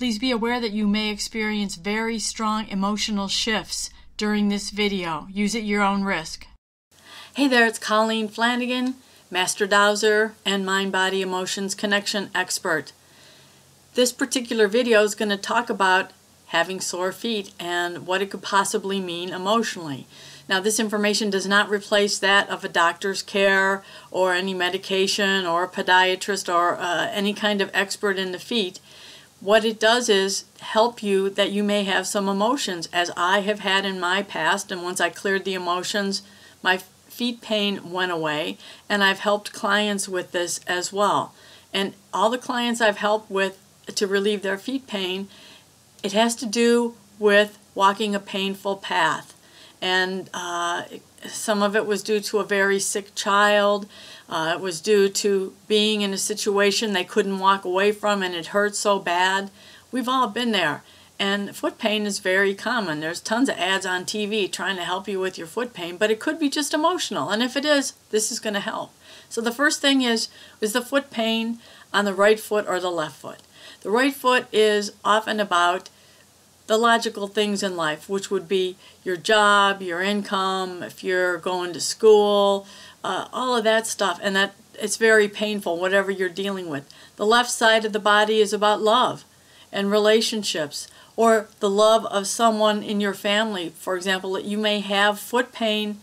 Please be aware that you may experience very strong emotional shifts during this video. Use it at your own risk. Hey there, it's Colleen Flanagan, Master Dowser and Mind-Body Emotions Connection Expert. This particular video is going to talk about having sore feet and what it could possibly mean emotionally. Now, this information does not replace that of a doctor's care or any medication or a podiatrist or any kind of expert in the feet. What it does is help you that you may have some emotions, as I have had in my past, and once I cleared the emotions, my feet pain went away, and I've helped clients with this as well. And all the clients I've helped with to relieve their feet pain, it has to do with walking a painful path. And some of it was due to a very sick child. It was due to being in a situation they couldn't walk away from and it hurt so bad. We've all been there. And foot pain is very common. There's tons of ads on TV trying to help you with your foot pain, but it could be just emotional. And if it is, this is going to help. So the first thing is the foot pain on the right foot or the left foot? The right foot is often about the logical things in life, which would be your job, your income, if you're going to school, all of that stuff, and that it's very painful, whatever you're dealing with. The left side of the body is about love and relationships, or the love of someone in your family. For example, you may have foot pain,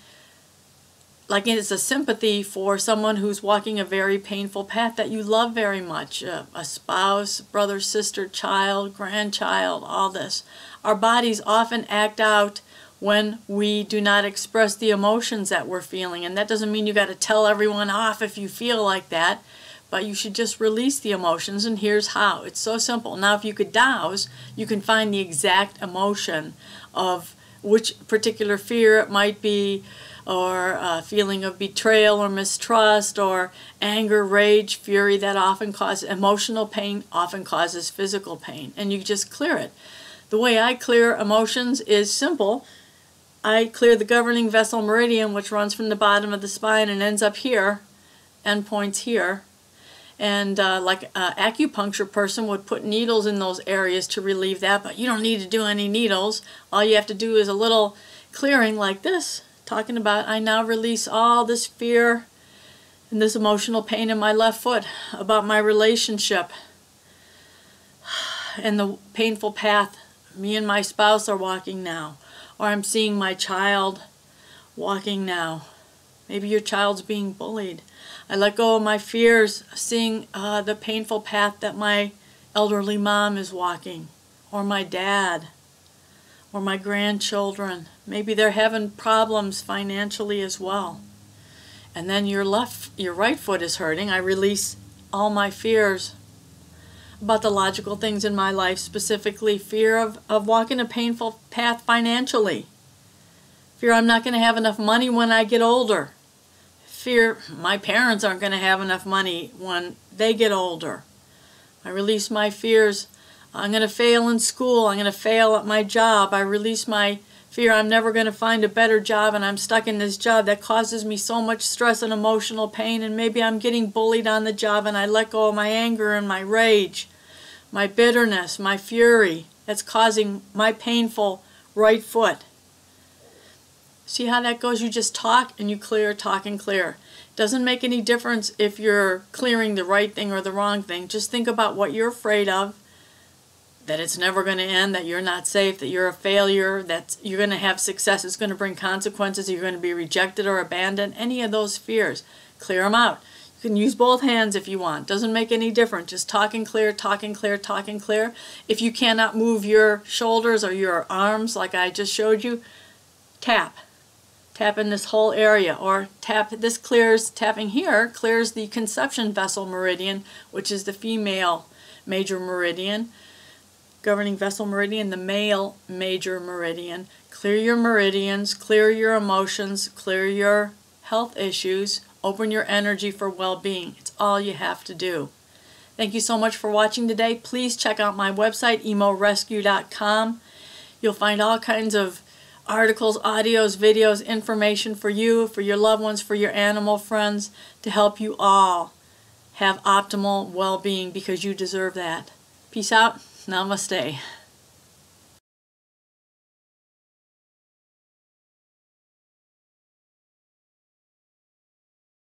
like it's a sympathy for someone who's walking a very painful path that you love very much, a spouse, brother, sister, child, grandchild, all this. Our bodies often act out when we do not express the emotions that we're feeling, and that doesn't mean you got to tell everyone off if you feel like that, but you should just release the emotions, and here's how. It's so simple. Now, if you could dowse, you can find the exact emotion of which particular fear it might be, or a feeling of betrayal or mistrust, or anger, rage, fury. That often causes emotional pain, often causes physical pain, and you just clear it. The way I clear emotions is simple. I clear the governing vessel meridian, which runs from the bottom of the spine and ends up here, end points here. And like an acupuncture person would put needles in those areas to relieve that, but you don't need to do any needles. All you have to do is a little clearing like this, talking about I now release all this fear and this emotional pain in my left foot about my relationship and the painful path me and my spouse are walking now, or I'm seeing my child walking now. Maybe your child's being bullied. I let go of my fears, seeing the painful path that my elderly mom is walking, or my dad, or my grandchildren. Maybe they're having problems financially as well. And then your right foot is hurting. I release all my fears about the logical things in my life, specifically fear of walking a painful path financially. Fear I'm not going to have enough money when I get older. Fear my parents aren't going to have enough money when they get older. I release my fears. I'm going to fail in school. I'm going to fail at my job. I release my fear I'm never going to find a better job and I'm stuck in this job that causes me so much stress and emotional pain, and maybe I'm getting bullied on the job, and I let go of my anger and my rage, my bitterness, my fury that's causing my painful right foot. See how that goes? You just talk and you clear, talk and clear. Doesn't make any difference if you're clearing the right thing or the wrong thing. Just think about what you're afraid of, that it's never going to end, that you're not safe, that you're a failure, that you're going to have success, it's going to bring consequences, you're going to be rejected or abandoned. Any of those fears, clear them out. You can use both hands if you want. Doesn't make any difference. Just talk and clear, talk and clear, talk and clear. If you cannot move your shoulders or your arms like I just showed you, tap. Tap in this whole area, or tap. This clears, tapping here clears the conception vessel meridian, which is the female major meridian. Governing vessel meridian, the male major meridian. Clear your meridians, clear your emotions, clear your health issues, open your energy for well-being. It's all you have to do. Thank you so much for watching today. Please check out my website, emo-rescue.com. You'll find all kinds of articles, audios, videos, information for you, for your loved ones, for your animal friends, to help you all have optimal well-being, because you deserve that. Peace out. Namaste.